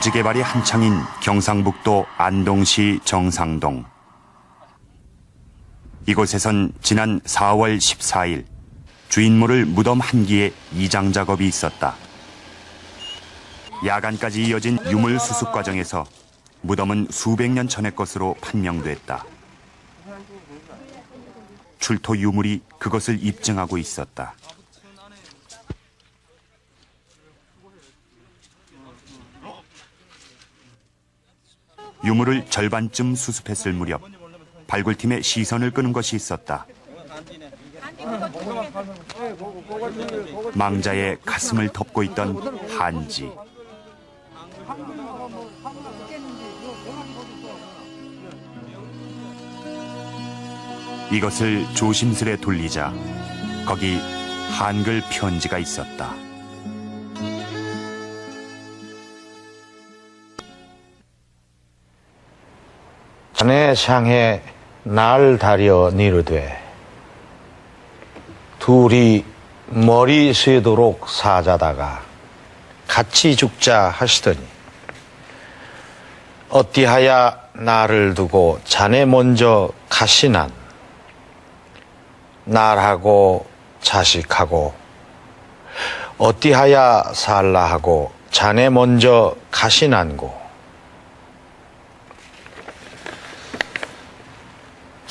宅地개발이 한창인 경상북도 안동시 정상동. 이곳에선 지난 4월 14일 주인 모를 무덤 한기에 이장 작업이 있었다. 야간까지 이어진 유물 수습 과정에서 무덤은 수백 년 전의 것으로 판명됐다. 출토 유물이 그것을 입증하고 있었다. 유물을 절반쯤 수습했을 무렵 발굴팀의 시선을 끄는 것이 있었다. 망자의 가슴을 덮고 있던 한지. 이것을 조심스레 돌리자 거기 한글 편지가 있었다. 자네 향해 날 다려 니르되 둘이 머리 쇠도록 사자다가 같이 죽자 하시더니 어찌하야 나를 두고 자네 먼저 가시난 날하고 자식하고 어찌하야 살라 하고 자네 먼저 가시난고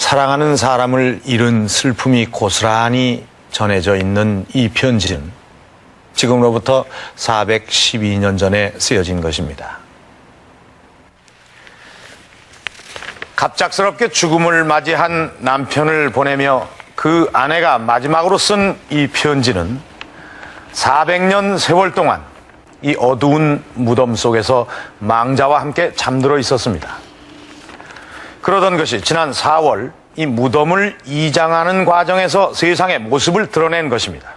사랑하는 사람을 잃은 슬픔이 고스란히 전해져 있는 이 편지는 지금으로부터 412년 전에 쓰여진 것입니다. 갑작스럽게 죽음을 맞이한 남편을 보내며 그 아내가 마지막으로 쓴 이 편지는 400년 세월 동안 이 어두운 무덤 속에서 망자와 함께 잠들어 있었습니다. 그러던 것이 지난 4월 이 무덤을 이장하는 과정에서 세상의 모습을 드러낸 것입니다.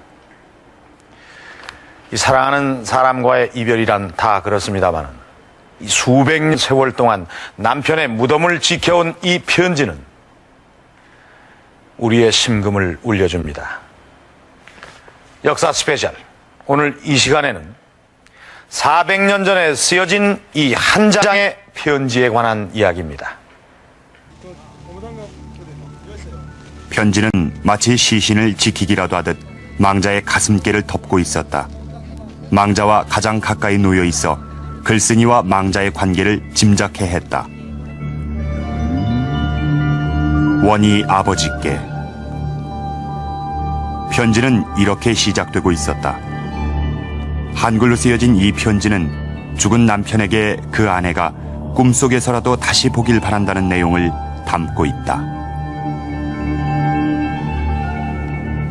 이 사랑하는 사람과의 이별이란 다 그렇습니다만 이 수백 년 세월 동안 남편의 무덤을 지켜온 이 편지는 우리의 심금을 울려줍니다. 역사 스페셜, 오늘 이 시간에는 400년 전에 쓰여진 이 한 장의 편지에 관한 이야기입니다. 편지는 마치 시신을 지키기라도 하듯 망자의 가슴께를 덮고 있었다. 망자와 가장 가까이 놓여 있어 글쓴이와 망자의 관계를 짐작해 했다. 원희 아버지께. 편지는 이렇게 시작되고 있었다. 한글로 쓰여진 이 편지는 죽은 남편에게 그 아내가 꿈속에서라도 다시 보길 바란다는 내용을 담고 있다.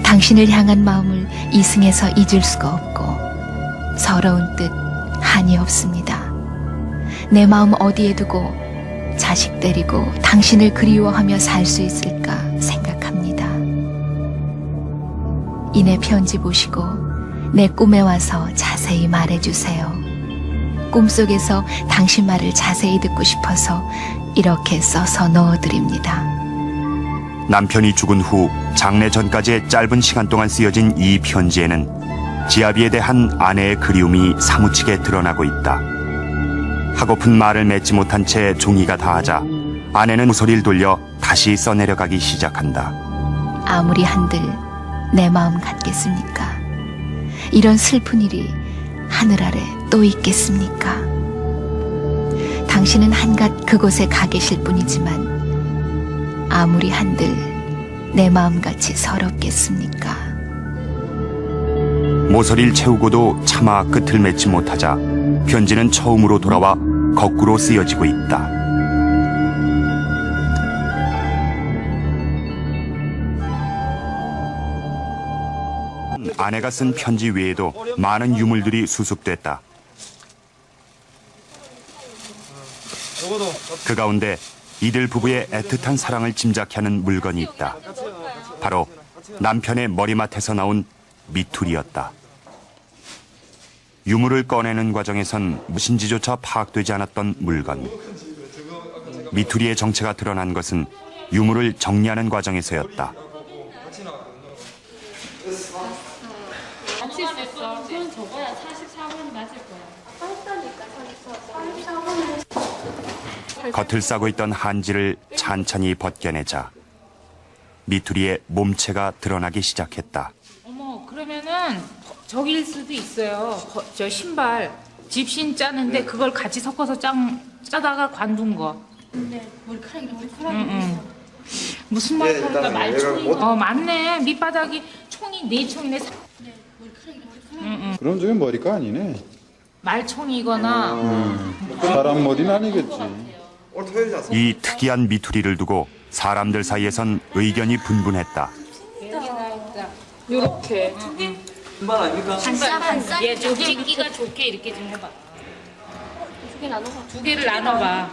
당신을 향한 마음을 이승에서 잊을 수가 없고 서러운 뜻 한이 없습니다. 내 마음 어디에 두고 자식 데리고 당신을 그리워하며 살 수 있을까 생각합니다. 이내 편지 보시고 내 꿈에 와서 자세히 말해주세요. 꿈속에서 당신 말을 자세히 듣고 싶어서 이렇게 써서 넣어드립니다. 남편이 죽은 후 장례 전까지의 짧은 시간 동안 쓰여진 이 편지에는 지아비에 대한 아내의 그리움이 사무치게 드러나고 있다. 하고픈 말을 맺지 못한 채 종이가 다하자 아내는 모서리를 돌려 다시 써내려가기 시작한다. 아무리 한들 내 마음 같겠습니까? 이런 슬픈 일이 하늘 아래 또 있겠습니까? 당신은 한갓 그곳에 가 계실 뿐이지만 아무리 한들 내 마음같이 서럽겠습니까? 모서리를 채우고도 차마 끝을 맺지 못하자 편지는 처음으로 돌아와 거꾸로 쓰여지고 있다. 아내가 쓴 편지 외에도 많은 유물들이 수습됐다. 그 가운데 이들 부부의 애틋한 사랑을 짐작하는 물건이 있다. 바로 남편의 머리맡에서 나온 미투리였다. 유물을 꺼내는 과정에선 무엇인지조차 파악되지 않았던 물건. 미투리의 정체가 드러난 것은 유물을 정리하는 과정에서였다. 그건 적어야 44번 맞을 거야. 했다니까 44번. 겉을 싸고 있던 한지를 찬찬히 벗겨내자 미투리의 몸체가 드러나기 시작했다. 어머, 그러면은 저길 수도 있어요. 저 신발 집신 짜는데 그걸 같이 섞어서 짜다가 관둔 거. 근데 머리카락이 무슨 말일까? 일단 말총이. 얘가 맞네. 밑바닥이 총이 네 총이네. 그럼 저게 머리가 아니네. 말총이거나. 사람 머리는 아니겠지. 이 특이한 미투리를 두고 사람들 사이에선 의견이 분분했다. 요렇게. 반짝 얘 좀 찍기가 좋게 이렇게 좀 해봐. 두개 나눠봐. 두 개를 나눠봐.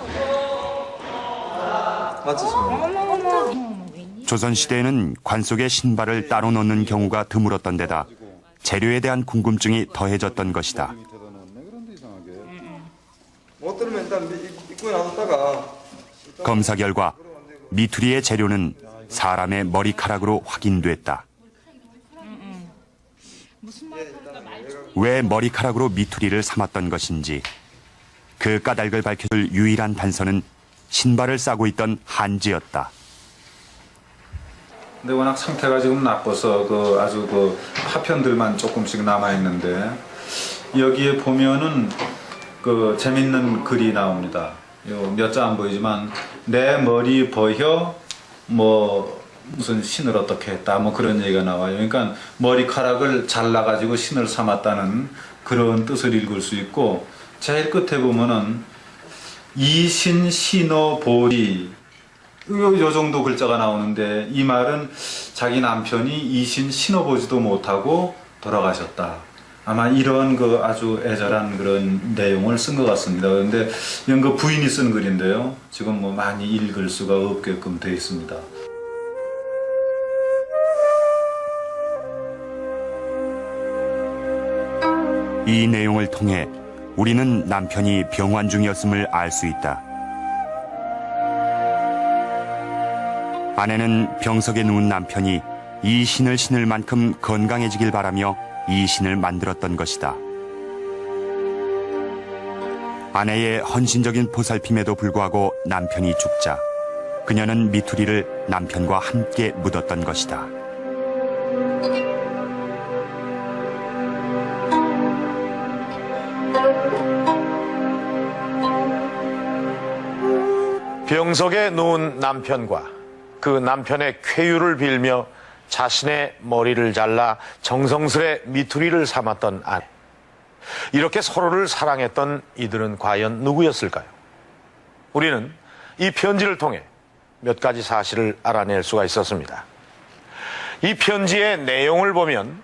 조선시대에는 관 속에 신발을 따로 넣는 경우가 드물었던 데다 재료에 대한 궁금증이 더해졌던 것이다. 밑에다 넣었네. 그런데 이상하게. 못 들으면 일단 입구에 놔뒀다가. 검사 결과 미투리의 재료는 사람의 머리카락으로 확인됐다. 왜 머리카락으로 미투리를 삼았던 것인지 그 까닭을 밝혀줄 유일한 단서는 신발을 싸고 있던 한지였다. 근데 워낙 상태가 지금 나빠서 아주 파편들만 조금씩 남아 있는데 여기에 보면은 재밌는 글이 나옵니다. 몇 자 안 보이지만 내 머리 버혀 무슨 신을 어떻게 했다 그런 얘기가 나와요. 그러니까 머리카락을 잘라가지고 신을 삼았다는 그런 뜻을 읽을 수 있고 제일 끝에 보면은 이신 신어 보리 요 정도 글자가 나오는데 이 말은 자기 남편이 이신 신어보지도 못하고 돌아가셨다. 아마 이런 아주 애절한 그런 내용을 쓴 것 같습니다. 그런데 이건 부인이 쓴 글인데요. 지금 많이 읽을 수가 없게끔 되어 있습니다. 이 내용을 통해 우리는 남편이 병환 중이었음을 알 수 있다. 아내는 병석에 누운 남편이 이 신을 신을 만큼 건강해지길 바라며 이 신을 만들었던 것이다. 아내의 헌신적인 보살핌에도 불구하고 남편이 죽자 그녀는 미투리를 남편과 함께 묻었던 것이다. 병석에 누운 남편과 그 남편의 쾌유를 빌며 자신의 머리를 잘라 정성스레 미투리를 삼았던 아내. 이렇게 서로를 사랑했던 이들은 과연 누구였을까요? 우리는 이 편지를 통해 몇 가지 사실을 알아낼 수가 있었습니다. 이 편지의 내용을 보면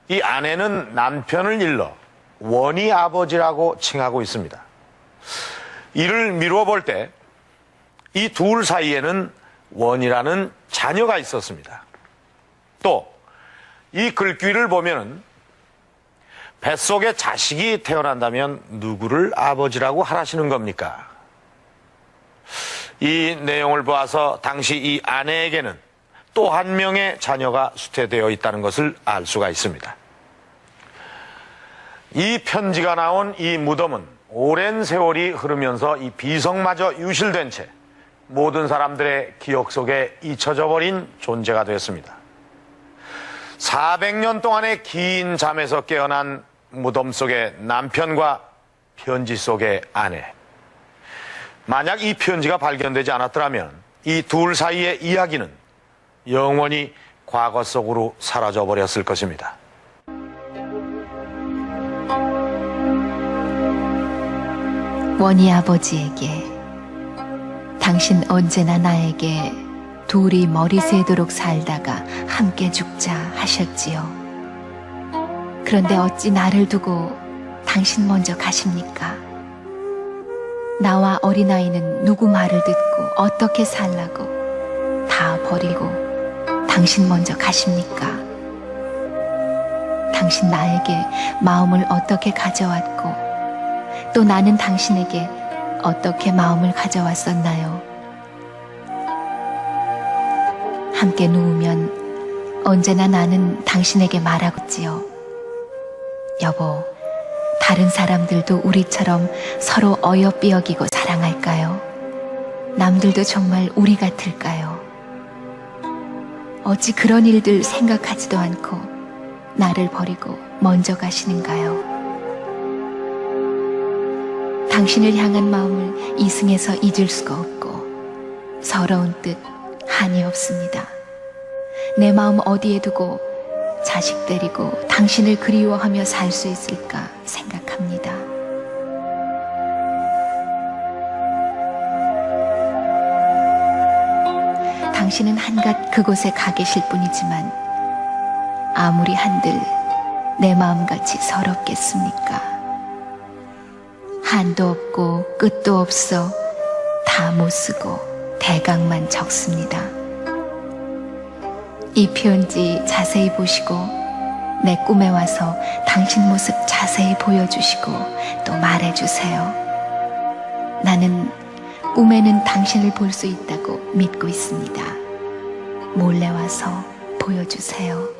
이 아내는 남편을 일러 원희 아버지라고 칭하고 있습니다. 이를 미루어 볼 때 이 둘 사이에는 원이라는 자녀가 있었습니다. 또 이 글귀를 보면은 뱃속에 자식이 태어난다면 누구를 아버지라고 하라시는 겁니까? 이 내용을 보아서 당시 이 아내에게는 또 한 명의 자녀가 수태되어 있다는 것을 알 수가 있습니다. 이 편지가 나온 이 무덤은 오랜 세월이 흐르면서 이 비석마저 유실된 채 모든 사람들의 기억 속에 잊혀져 버린 존재가 되었습니다. 400년 동안의 긴 잠에서 깨어난 무덤 속의 남편과 편지 속의 아내. 만약 이 편지가 발견되지 않았더라면 이 둘 사이의 이야기는 영원히 과거 속으로 사라져 버렸을 것입니다. 원희 아버지에게 당신 언제나 나에게 둘이 머리 새도록 살다가 함께 죽자 하셨지요. 그런데 어찌 나를 두고 당신 먼저 가십니까? 나와 어린아이는 누구 말을 듣고 어떻게 살라고 다 버리고 당신 먼저 가십니까? 당신 나에게 마음을 어떻게 가져왔고 또 나는 당신에게 어떻게 마음을 가져왔었나요? 함께 누우면 언제나 나는 당신에게 말하겠지요. 여보, 다른 사람들도 우리처럼 서로 어여삐 여기고 사랑할까요? 남들도 정말 우리 같을까요? 어찌 그런 일들 생각하지도 않고 나를 버리고 먼저 가시는가요? 당신을 향한 마음을 이승에서 잊을 수가 없고 서러운 뜻 한이 없습니다. 내 마음 어디에 두고 자식 데리고 당신을 그리워하며 살 수 있을까 생각합니다. 당신은 한갓 그곳에 가 계실 뿐이지만 아무리 한들 내 마음같이 서럽겠습니까? 한도 없고 끝도 없어 다 못 쓰고 대강만 적습니다. 이 편지 자세히 보시고 내 꿈에 와서 당신 모습 자세히 보여주시고 또 말해주세요. 나는 꿈에는 당신을 볼 수 있다고 믿고 있습니다. 몰래 와서 보여주세요.